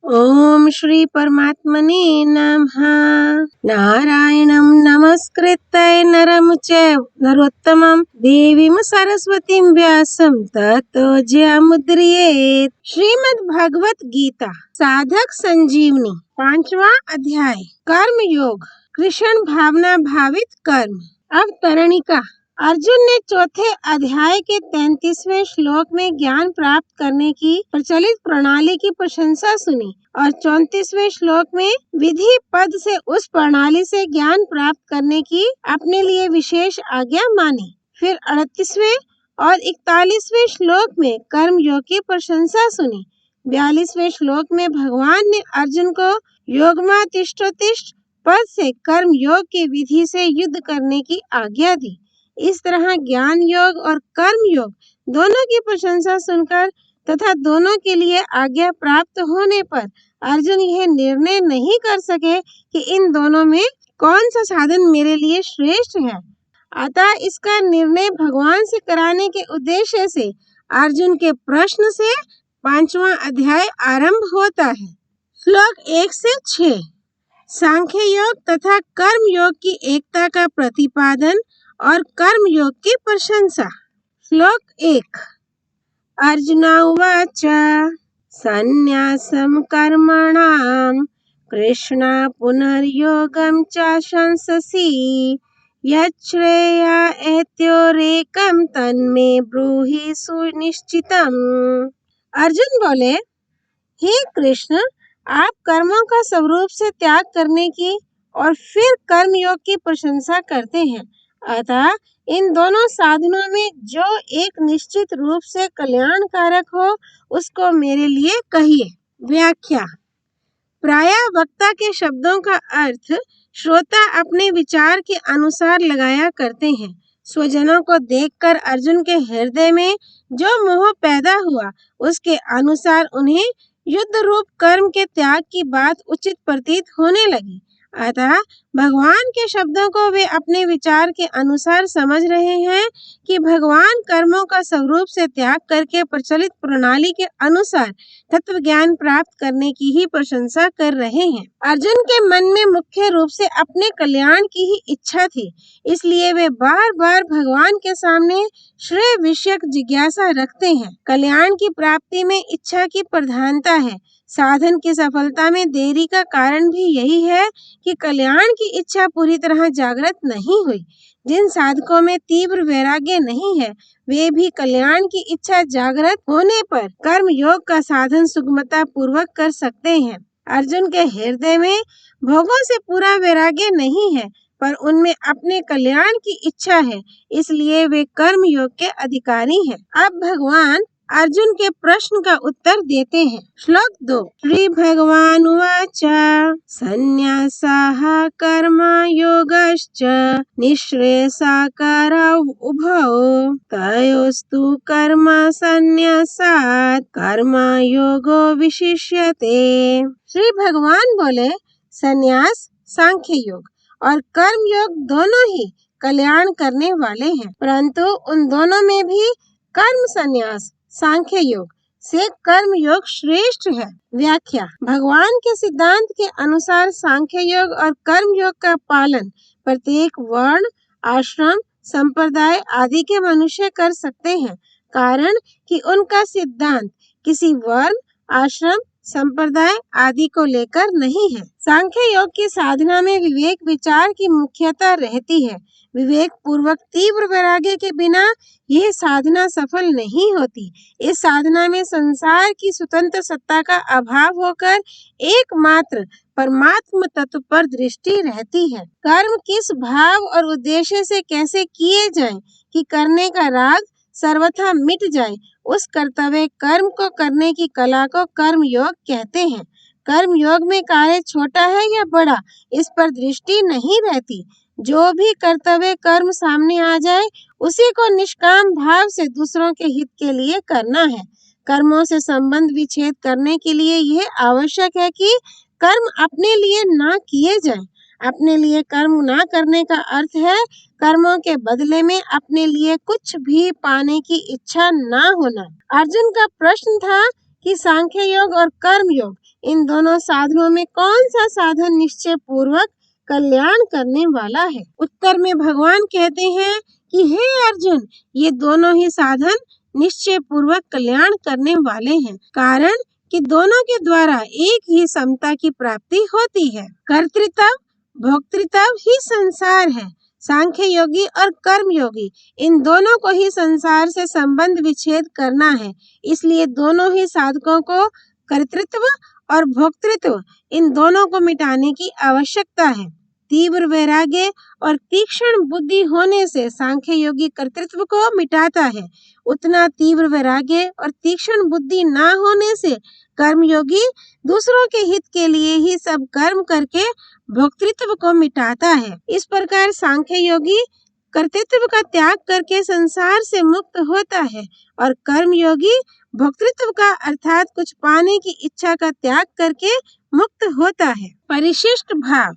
ओम श्री परमात्मने नमः। नारायणं नमस्कृत्य नरं चैव नरोत्तमं देवीं सरस्वतीं व्यासं ततो जयमुद्रयेत्। श्रीमद् भगवत गीता साधक संजीवनी 5वां अध्याय कर्म योग कृष्ण भावना भावित कर्म। अवतरणिका। अर्जुन ने चौथे अध्याय के 33वें श्लोक में ज्ञान प्राप्त करने की प्रचलित प्रणाली की प्रशंसा सुनी और 34वें श्लोक में विधि पद से उस प्रणाली से ज्ञान प्राप्त करने की अपने लिए विशेष आज्ञा मानी। फिर 38वें और 41वें श्लोक में कर्म योग की प्रशंसा सुनी। 42वें श्लोक में भगवान ने अर्जुन को योगमा तिष्ठोतिष्ठ पद से कर्म योग की विधि से युद्ध करने की आज्ञा दी। इस तरह ज्ञान योग और कर्म योग दोनों की प्रशंसा सुनकर तथा दोनों के लिए आज्ञा प्राप्त होने पर अर्जुन यह निर्णय नहीं कर सके कि इन दोनों में कौन सा साधन मेरे लिए श्रेष्ठ है। अतः इसका निर्णय भगवान से कराने के उद्देश्य से अर्जुन के प्रश्न से 5वां अध्याय आरंभ होता है। श्लोक 1 से 6 सांख्य योग तथा कर्म योग की एकता का प्रतिपादन और कर्म योग की प्रशंसा। श्लोक 1 अर्जुन उवाच संन्यासं कर्मणां कृष्ण पुनर्योगं च शंससि यच्छ्रेया एत्योरेकं तन्मे ब्रूहि सुनिश्चितम्। अर्जुन बोले, हे कृष्ण, आप कर्मों का स्वरूप से त्याग करने की और फिर कर्म योग की प्रशंसा करते हैं। अतः इन दोनों साधनों में जो एक निश्चित रूप से कल्याणकारक हो उसको मेरे लिए कहिए। व्याख्या। प्रायः वक्ता के शब्दों का अर्थ श्रोता अपने विचार के अनुसार लगाया करते हैं। स्वजनों को देखकर अर्जुन के हृदय में जो मोह पैदा हुआ उसके अनुसार उन्हें युद्ध रूप कर्म के त्याग की बात उचित प्रतीत होने लगी। अतः भगवान के शब्दों को वे अपने विचार के अनुसार समझ रहे हैं कि भगवान कर्मों का स्वरूप से त्याग करके प्रचलित प्रणाली के अनुसार तत्व ज्ञान प्राप्त करने की ही प्रशंसा कर रहे हैं। अर्जुन के मन में मुख्य रूप से अपने कल्याण की ही इच्छा थी, इसलिए वे बार बार भगवान के सामने श्रेय विषयक जिज्ञासा रखते हैं। कल्याण की प्राप्ति में इच्छा की प्रधानता है। साधन की सफलता में देरी का कारण भी यही है कि कल्याण की इच्छा पूरी तरह जागृत नहीं हुई। जिन साधकों में तीव्र वैराग्य नहीं है वे भी कल्याण की इच्छा जागृत होने पर कर्म योग का साधन सुगमता पूर्वक कर सकते हैं। अर्जुन के हृदय में भोगों से पूरा वैराग्य नहीं है पर उनमें अपने कल्याण की इच्छा है, इसलिए वे कर्म योग के अधिकारी हैं। अब भगवान अर्जुन के प्रश्न का उत्तर देते हैं। श्लोक 2 श्री भगवान उवाच संन्यासाः कर्म योगश्च निःश्रेयसाकरौ उभौ तयोस्तु कर्म संन्यासात् कर्म योगो विशिष्यते। श्री भगवान बोले, संन्यास सांख्य योग और कर्म योग दोनों ही कल्याण करने वाले हैं, परंतु उन दोनों में भी कर्म संन्यास सांख्य योग से कर्म योग श्रेष्ठ है। व्याख्या। भगवान के सिद्धांत के अनुसार सांख्य योग और कर्म योग का पालन प्रत्येक वर्ण, आश्रम, संप्रदाय आदि के मनुष्य कर सकते हैं, कारण कि उनका सिद्धांत किसी वर्ण, आश्रम, संप्रदाय आदि को लेकर नहीं है। सांख्य योग की साधना में विवेक विचार की मुख्यता रहती है। विवेक पूर्वक तीव्र वैराग्य के बिना यह साधना सफल नहीं होती। इस साधना में संसार की स्वतंत्र सत्ता का अभाव होकर एकमात्र परमात्म तत्व पर दृष्टि रहती है। कर्म किस भाव और उद्देश्य से कैसे किए जाएं कि करने का राग सर्वथा मिट जाए, उस कर्तव्य कर्म को करने की कला को कर्म योग कहते हैं। कर्म योग में कार्य छोटा है या बड़ा, इस पर दृष्टि नहीं रहती। जो भी कर्तव्य कर्म सामने आ जाए उसी को निष्काम भाव से दूसरों के हित के लिए करना है। कर्मों से संबंध विच्छेद करने के लिए यह आवश्यक है कि कर्म अपने लिए ना किए जाएं। अपने लिए कर्म ना करने का अर्थ है कर्मों के बदले में अपने लिए कुछ भी पाने की इच्छा ना होना। अर्जुन का प्रश्न था कि सांख्य योग और कर्म योग इन दोनों साधनों में कौन सा साधन निश्चय पूर्वक कल्याण करने वाला है। उत्तर में भगवान कहते हैं कि हे अर्जुन, ये दोनों ही साधन निश्चय पूर्वक कल्याण करने वाले हैं, कारण कि दोनों के द्वारा एक ही समता की प्राप्ति होती है। कर्तृत्व भोक्तृत्व ही संसार है। सांख्य योगी और कर्म योगी इन दोनों को ही संसार से संबंध विच्छेद करना है, इसलिए दोनों ही साधकों को कर्तृत्व और भोक्तृत्व इन दोनों को मिटाने की आवश्यकता है। तीव्र वैराग्य और तीक्ष्ण बुद्धि होने से सांख्य योगी कर्तृत्व को मिटाता है, उतना तीव्र वैराग्य और तीक्ष्ण बुद्धि न होने से कर्मयोगी दूसरों के हित के लिए ही सब कर्म करके भोक्तृत्व को मिटाता है। इस प्रकार सांख्य योगी कर्तृत्व का त्याग करके संसार से मुक्त होता है और कर्मयोगी भोक्तृत्व का अर्थात कुछ पाने की इच्छा का त्याग करके मुक्त होता है। परिशिष्ट भाव।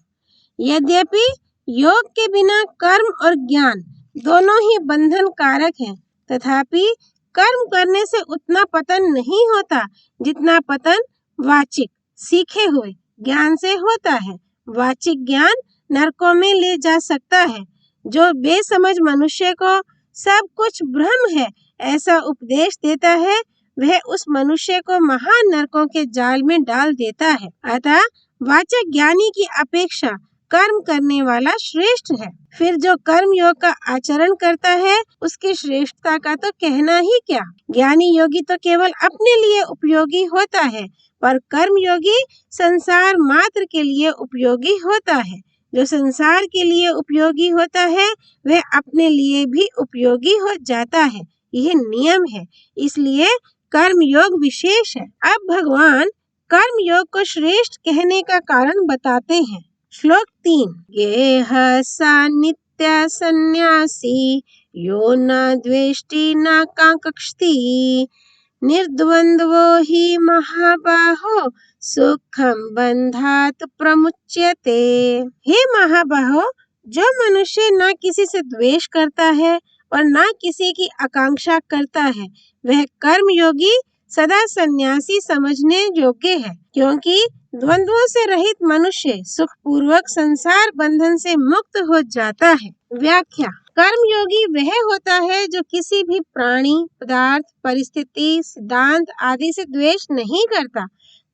यद्यपि योग के बिना कर्म और ज्ञान दोनों ही बंधन कारक हैं, तथापि कर्म करने से उतना पतन नहीं होता जितना पतन वाचिक सीखे हुए ज्ञान से होता है। वाचिक ज्ञान नरकों में ले जा सकता है। जो बेसमझ मनुष्य को सब कुछ भ्रम है ऐसा उपदेश देता है, वह उस मनुष्य को महान नरकों के जाल में डाल देता है। अतः वाचक ज्ञानी की अपेक्षा कर्म करने वाला श्रेष्ठ है। फिर जो कर्म योग का आचरण करता है उसकी श्रेष्ठता का तो कहना ही क्या। ज्ञानी योगी तो केवल अपने लिए उपयोगी होता है, पर कर्म योगी संसार मात्र के लिए उपयोगी होता है। जो संसार के लिए उपयोगी होता है वह अपने लिए भी उपयोगी हो जाता है, यह नियम है, इसलिए कर्म योग विशेष है। अब भगवान कर्म योग को श्रेष्ठ कहने का कारण बताते हैं। श्लोक 3। गेह सा नित्य सन्यासी यो न द्वेष्टि न कांक्षति निर्द्वंद्वो हि महाबाहो सुखम बंधात प्रमुच्यते। हे महाबाहो, जो मनुष्य न किसी से द्वेष करता है और न किसी की आकांक्षा करता है वह कर्म योगी सदा सन्यासी समझने योग्य है, क्योंकि द्वंद्वों से रहित मनुष्य सुख पूर्वक संसार बंधन से मुक्त हो जाता है। व्याख्या। कर्म योगी वह होता है जो किसी भी प्राणी, पदार्थ, परिस्थिति, सिद्धांत आदि से द्वेष नहीं करता।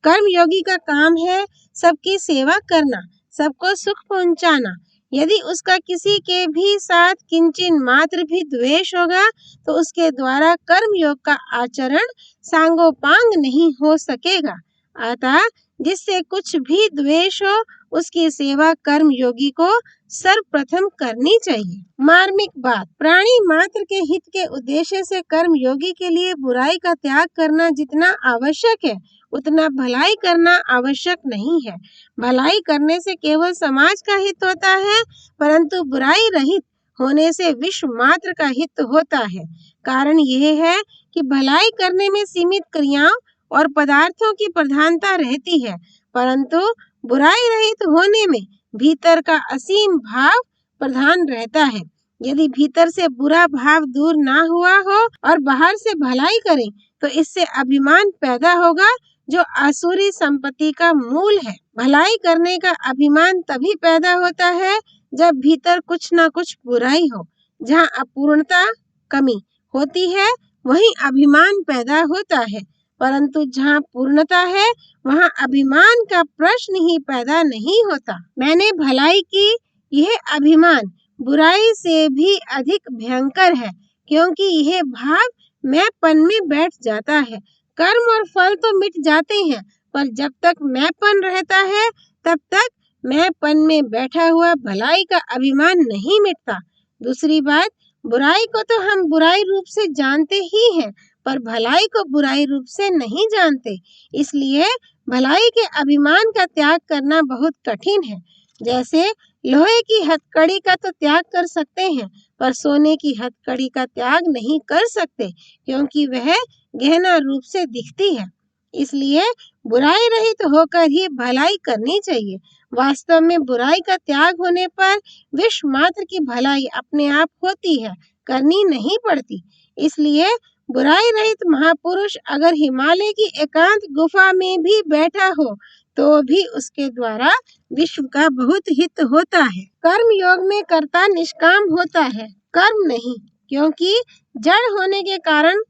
कर्म योगी का काम है सबकी सेवा करना, सबको सुख पहुंचाना। यदि उसका किसी के भी साथ किंचिन मात्र भी द्वेष होगा तो उसके द्वारा कर्म योग का आचरण सांगोपांग नहीं हो सकेगा। अतः जिससे कुछ भी द्वेष हो उसकी सेवा कर्म योगी को सर्वप्रथम करनी चाहिए। मार्मिक बात। प्राणी मात्र के हित के उद्देश्य से कर्म योगी के लिए बुराई का त्याग करना जितना आवश्यक है उतना भलाई करना आवश्यक नहीं है। भलाई करने से केवल समाज का हित होता है, परंतु बुराई रहित होने से विश्व मात्र का हित होता है। कारण यह है कि भलाई करने में सीमित क्रियाओं और पदार्थों की प्रधानता रहती है, परंतु बुराई रहित होने में भीतर का असीम भाव प्रधान रहता है। यदि भीतर से बुरा भाव दूर ना हुआ हो और बाहर से भलाई करें तो इससे अभिमान पैदा होगा, जो आसुरी संपत्ति का मूल है। भलाई करने का अभिमान तभी पैदा होता है जब भीतर कुछ न कुछ बुराई हो। जहाँ अपूर्णता, कमी होती है वहीं अभिमान पैदा होता है, परंतु जहाँ पूर्णता है वहाँ अभिमान का प्रश्न ही पैदा नहीं होता। मैंने भलाई की, यह अभिमान बुराई से भी अधिक भयंकर है, क्योंकि यह भाव मैंपन में बैठ जाता है। कर्म और फल तो मिट जाते हैं, पर जब तक मैंपन रहता है तब तक मैंपन में बैठा हुआ भलाई का अभिमान नहीं मिटता। दूसरी बात, बुराई को तो हम बुराई रूप से जानते ही हैं, पर भलाई को बुराई रूप से नहीं जानते, इसलिए भलाई के अभिमान का त्याग करना बहुत कठिन है। जैसे लोहे की हथकड़ी का तो त्याग कर सकते हैं, पर सोने की हथकड़ी का त्याग नहीं कर सकते, क्योंकि वह गहना रूप से दिखती है। इसलिए बुराई रहित होकर ही भलाई करनी चाहिए। वास्तव में बुराई का त्याग होने पर विश्व मात्र की भलाई अपने आप होती है, करनी नहीं पड़ती। इसलिए बुराई रहित महापुरुष अगर हिमालय की एकांत गुफा में भी बैठा हो तो भी उसके द्वारा विश्व का बहुत हित होता है। कर्म योग में कर्ता निष्काम होता है, कर्म नहीं, क्योंकि जड़ होने के कारण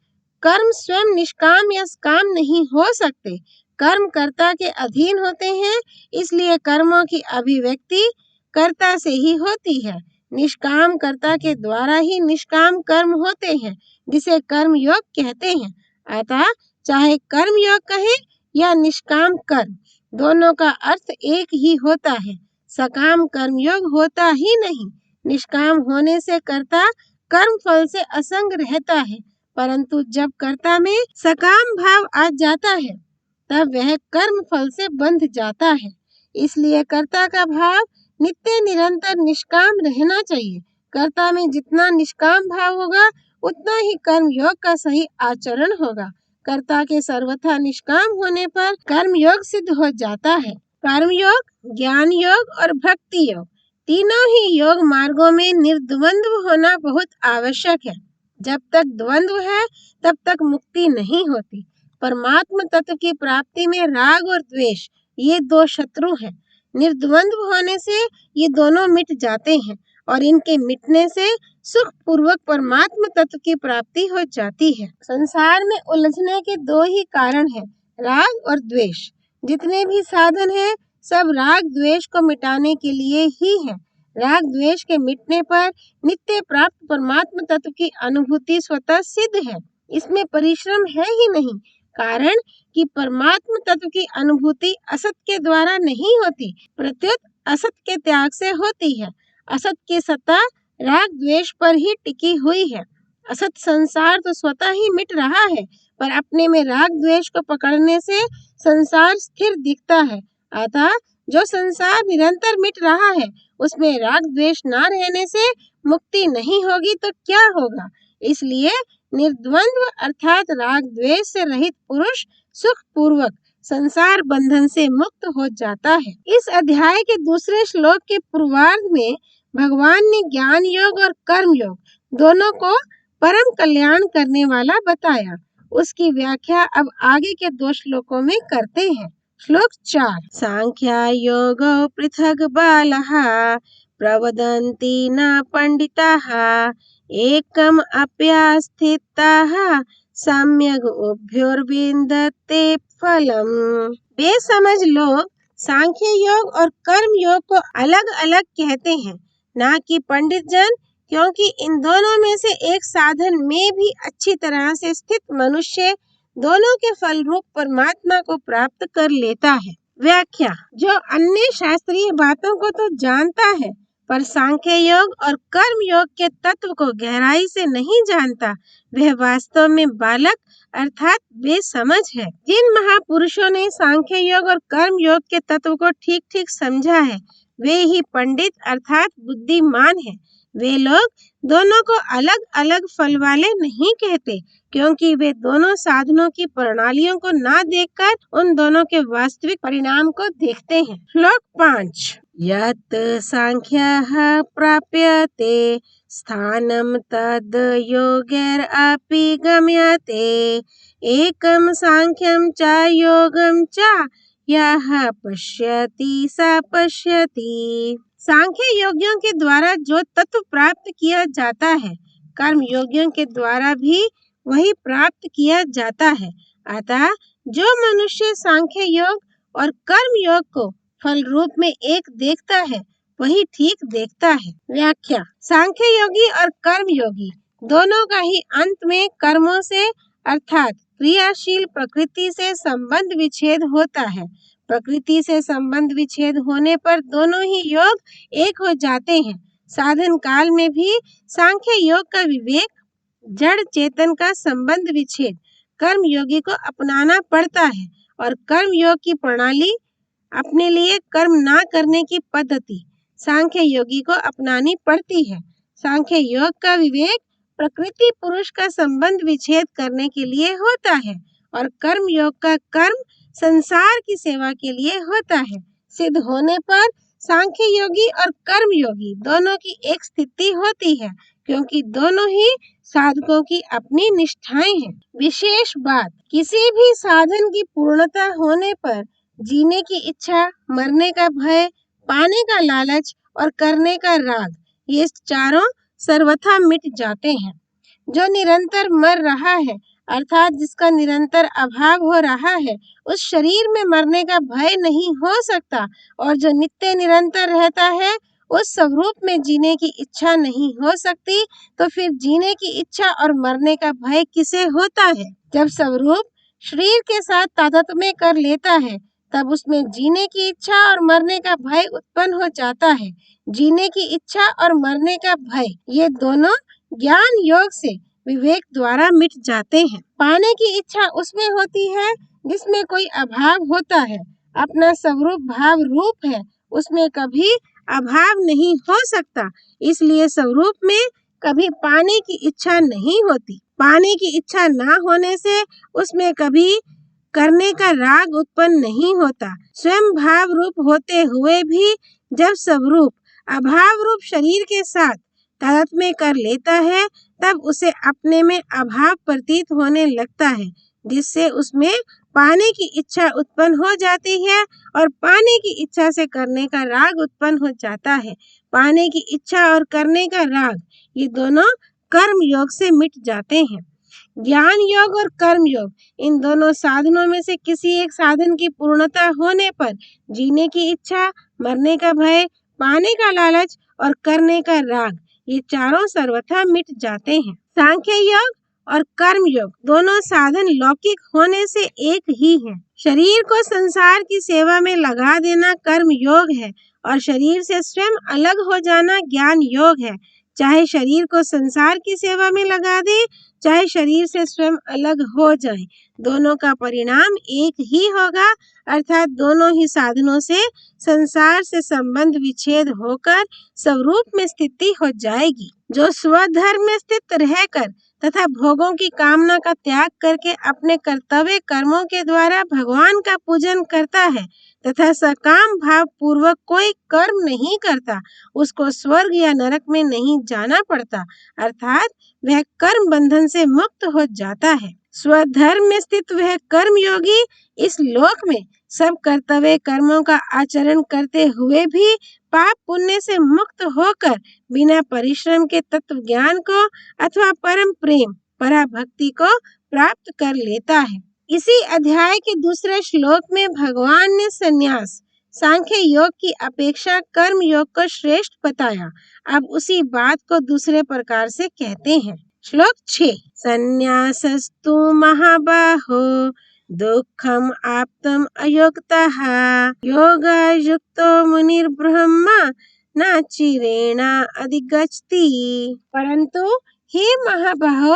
कर्म स्वयं निष्काम या काम नहीं हो सकते। कर्म कर्ता के अधीन होते हैं, इसलिए कर्मों की अभिव्यक्ति कर्ता से ही होती है। निष्काम कर्ता के द्वारा ही निष्काम कर्म होते हैं, जिसे कर्म योग कहते हैं। अतः चाहे कर्म योग कहें या निष्काम कर्म, दोनों का अर्थ एक ही होता है। सकाम कर्म योग होता ही नहीं। निष्काम होने से कर्ता कर्म फल से असंग रहता है, परंतु जब कर्ता में सकाम भाव आ जाता है तब वह कर्म फल से बंध जाता है। इसलिए कर्ता का भाव नित्य निरंतर निष्काम रहना चाहिए। कर्ता में जितना निष्काम भाव होगा उतना ही कर्म योग का सही आचरण होगा। कर्ता के सर्वथा निष्काम होने पर कर्म योग सिद्ध हो जाता है। कर्म योग, ज्ञान योग और भक्ति योग, तीनों ही योग मार्गों में निर्द्वंद्व होना बहुत आवश्यक है। जब तक द्वंद्व है तब तक मुक्ति नहीं होती। परमात्म तत्व की प्राप्ति में राग और द्वेष ये दो शत्रु हैं। निर्द्वंद्व होने से ये दोनों मिट जाते हैं और इनके मिटने से सुख पूर्वक परमात्म तत्व की प्राप्ति हो जाती है। संसार में उलझने के दो ही कारण हैं, राग और द्वेष। जितने भी साधन हैं सब राग द्वेष को मिटाने के लिए ही है। राग द्वेष के मिटने पर नित्य प्राप्त परमात्म तत्व की अनुभूति स्वतः सिद्ध है। इसमें परिश्रम है ही नहीं, कारण कि परमात्म तत्व की अनुभूति असत के द्वारा नहीं होती, प्रत्युत असत के त्याग से होती है। असत की सत्ता राग द्वेष पर ही टिकी हुई है। असत संसार तो स्वतः ही मिट रहा है, पर अपने में राग द्वेष को पकड़ने से संसार स्थिर दिखता है। अतः जो संसार निरंतर मिट रहा है उसमें राग द्वेष न रहने से मुक्ति नहीं होगी तो क्या होगा। इसलिए निर्द्वंद्व अर्थात राग द्वेष से रहित पुरुष सुख पूर्वक संसार बंधन से मुक्त हो जाता है। इस अध्याय के दूसरे श्लोक के पूर्वार्ध में भगवान ने ज्ञान योग और कर्म योग दोनों को परम कल्याण करने वाला बताया। उसकी व्याख्या अब आगे के 2 श्लोकों में करते हैं। श्लोक 4। सांख्या योगो पृथक बालः प्रवदन्ति न पंडिताः एकम अप्यास्थिताः सम्यग् उभयोर्विन्दते फलम। बेसमझ लोग सांख्य योग और कर्म योग को अलग अलग कहते हैं, ना कि पंडित जन, क्योंकि इन दोनों में से एक साधन में भी अच्छी तरह से स्थित मनुष्य दोनों के फल रूप परमात्मा को प्राप्त कर लेता है। व्याख्या। जो अन्य शास्त्रीय बातों को तो जानता है पर सांख्य योग और कर्म योग के तत्व को गहराई से नहीं जानता, वह वास्तव में बालक अर्थात बेसमझ है। जिन महापुरुषों ने सांख्य योग और कर्म योग के तत्व को ठीक ठीक समझा है वे ही पंडित अर्थात बुद्धिमान है। वे लोग दोनों को अलग अलग फल वाले नहीं कहते, क्योंकि वे दोनों साधनों की प्रणालियों को ना देखकर उन दोनों के वास्तविक परिणाम को देखते हैं। श्लोक 5। यत् सांख्यः प्राप्यते स्थानं तद् योगैरपि गम्यते एकं सांख्यं च योगं च यः पश्यति स पश्यति। सांख्य योगियों के द्वारा जो तत्व प्राप्त किया जाता है कर्म योगियों के द्वारा भी वही प्राप्त किया जाता है। अतः जो मनुष्य सांख्य योग और कर्म योग को फल रूप में एक देखता है वही ठीक देखता है। व्याख्या। सांख्य योगी और कर्म योगी दोनों का ही अंत में कर्मों से अर्थात क्रियाशील प्रकृति से संबंध विच्छेद होता है। प्रकृति से संबंध विच्छेद होने पर दोनों ही योग एक हो जाते हैं। साधन काल में भी सांख्य योग का विवेक, जड़ चेतन का संबंध विच्छेद कर्म योगी को अपनाना पड़ता है और कर्म योग की प्रणाली अपने लिए कर्म ना करने की पद्धति सांख्य योगी को अपनानी पड़ती है। सांख्य योग का विवेक प्रकृति पुरुष का संबंध विच्छेद करने के लिए होता है और कर्म योग का कर्म संसार की सेवा के लिए होता है। सिद्ध होने पर सांख्य योगी और कर्म योगी दोनों की एक स्थिति होती है, क्योंकि दोनों ही साधकों की अपनी निष्ठाएं हैं। विशेष बात, किसी भी साधन की पूर्णता होने पर जीने की इच्छा, मरने का भय, पाने का लालच और करने का राग, ये चारों सर्वथा मिट जाते हैं। जो निरंतर मर रहा है, अर्थात जिसका निरंतर अभाव हो रहा है, उस शरीर में मरने का भय नहीं हो सकता, और जो नित्य निरंतर रहता है, उस स्वरूप में जीने की इच्छा नहीं हो सकती। तो फिर जीने की इच्छा और मरने का भय किसे होता है? जब स्वरूप शरीर के साथ तादात्म्य कर लेता है, तब उसमें जीने की इच्छा और मरने का भय उत्पन्न हो जाता है। जीने की इच्छा और मरने का भय, ये दोनों ज्ञान योग से विवेक द्वारा मिट जाते हैं। पाने की इच्छा उसमें होती है जिसमें कोई अभाव होता है। अपना स्वरूप भाव रूप है, उसमें कभी अभाव नहीं हो सकता, इसलिए स्वरूप में कभी पाने की इच्छा नहीं होती। पाने की इच्छा ना होने से उसमें कभी करने का राग उत्पन्न नहीं होता। स्वयं भाव रूप होते हुए भी जब स्वरूप अभाव रूप शरीर के साथ तादात्म्य कर लेता है, तब उसे अपने में अभाव प्रतीत होने लगता है, जिससे उसमें पाने की इच्छा उत्पन्न हो जाती है और पाने की इच्छा से करने का राग उत्पन्न हो जाता है। पाने की इच्छा और करने का राग, ये दोनों कर्म योग से मिट जाते हैं। ज्ञान योग और कर्म योग, इन दोनों साधनों में से किसी एक साधन की पूर्णता होने पर जीने की इच्छा, मरने का भय, पाने का लालच और करने का राग, ये चारों सर्वथा मिट जाते हैं। सांख्य योग और कर्म योग दोनों साधन लौकिक होने से एक ही हैं। शरीर को संसार की सेवा में लगा देना कर्म योग है और शरीर से स्वयं अलग हो जाना ज्ञान योग है। चाहे शरीर को संसार की सेवा में लगा दे, चाहे शरीर से स्वयं अलग हो जाए, दोनों का परिणाम एक ही होगा, अर्थात दोनों ही साधनों से संसार से संबंध विच्छेद होकर स्वरूप में स्थिति हो जाएगी। जो स्वधर्म में स्थित रहकर तथा भोगों की कामना का त्याग करके अपने कर्तव्य कर्मों के द्वारा भगवान का पूजन करता है तथा सकाम भाव पूर्वक कोई कर्म नहीं करता, उसको स्वर्ग या नरक में नहीं जाना पड़ता, अर्थात वह कर्म बंधन से मुक्त हो जाता है। स्वधर्म में स्थित वह कर्म योगी इस लोक में सब कर्तव्य कर्मों का आचरण करते हुए भी पाप पुण्य से मुक्त होकर बिना परिश्रम के तत्व ज्ञान को अथवा परम प्रेम पराभक्ति को प्राप्त कर लेता है। इसी अध्याय के दूसरे श्लोक में भगवान ने संन्यास सांख्य योग की अपेक्षा कर्म योग को श्रेष्ठ बताया। अब उसी बात को दूसरे प्रकार से कहते हैं। श्लोक 6, संन्यासस्तु महाबाहो दुःखम आप्तम अयोक्तः योगयुक्तो मुनिर्ब्रह्मा न चिरेण अधिगच्छति। परंतु हे महाबाहो,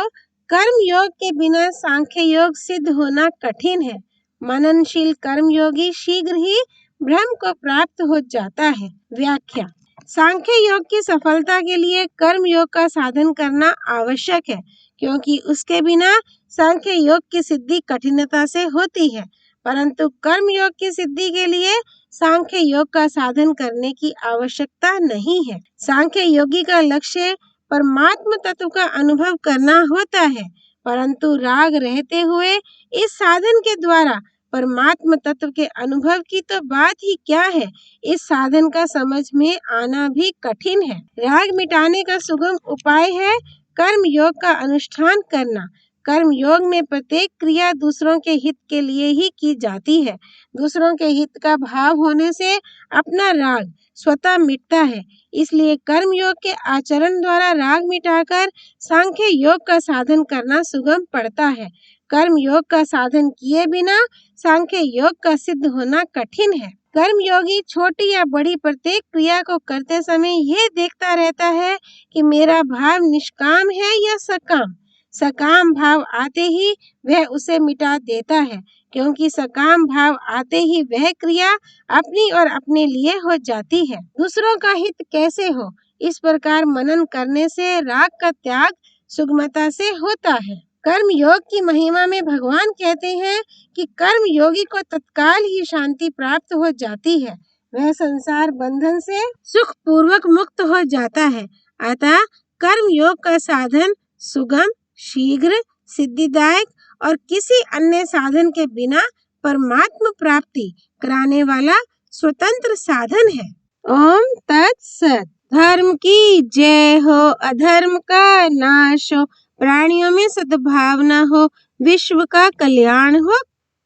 कर्म योग के बिना सांख्य योग सिद्ध होना कठिन है। मननशील कर्म योगी शीघ्र ही ब्रह्म को प्राप्त हो जाता है। व्याख्या, सांख्य योग की सफलता के लिए कर्म योग का साधन करना आवश्यक है, क्योंकि उसके बिना सांख्य योग की सिद्धि कठिनता से होती है, परंतु कर्म योग की सिद्धि के लिए सांख्य योग का साधन करने की आवश्यकता नहीं है। सांख्य योगी का लक्ष्य परमात्म तत्व का अनुभव करना होता है, परंतु राग रहते हुए इस साधन के द्वारा परमात्म तत्व के अनुभव की तो बात ही क्या है, इस साधन का समझ में आना भी कठिन है। राग मिटाने का सुगम उपाय है कर्म योग का अनुष्ठान करना। कर्म योग में प्रत्येक क्रिया दूसरों के हित के लिए ही की जाती है। दूसरों के हित का भाव होने से अपना राग स्वतः मिटता है, इसलिए कर्म योग के आचरण द्वारा राग मिटाकर सांख्य योग का साधन करना सुगम पड़ता है। कर्म योग का साधन किए बिना सांख्य योग का सिद्ध होना कठिन है। कर्म योगी छोटी या बड़ी प्रत्येक क्रिया को करते समय यह देखता रहता है कि मेरा भाव निष्काम है या सकाम। सकाम भाव आते ही वह उसे मिटा देता है, क्योंकि सकाम भाव आते ही वह क्रिया अपनी और अपने लिए हो जाती है। दूसरों का हित कैसे हो, इस प्रकार मनन करने से राग का त्याग सुगमता से होता है। कर्म योग की महिमा में भगवान कहते हैं कि कर्म योगी को तत्काल ही शांति प्राप्त हो जाती है। वह संसार बंधन से सुख पूर्वक मुक्त हो जाता है। अतः कर्म योग का साधन सुगम, शीघ्र, सिद्धिदायक और किसी अन्य साधन के बिना परमात्म प्राप्ति कराने वाला स्वतंत्र साधन है। ओम तत्सत। धर्म की जय हो, अधर्म का नाश हो, प्राणियों में सद्भावना हो, विश्व का कल्याण हो।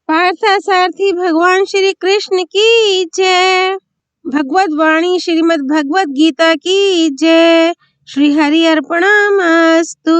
पार्थसारथी भगवान श्री कृष्ण की जय। भगवत वाणी श्रीमद् भगवत गीता की जय। श्री हरि अर्पणमस्तु।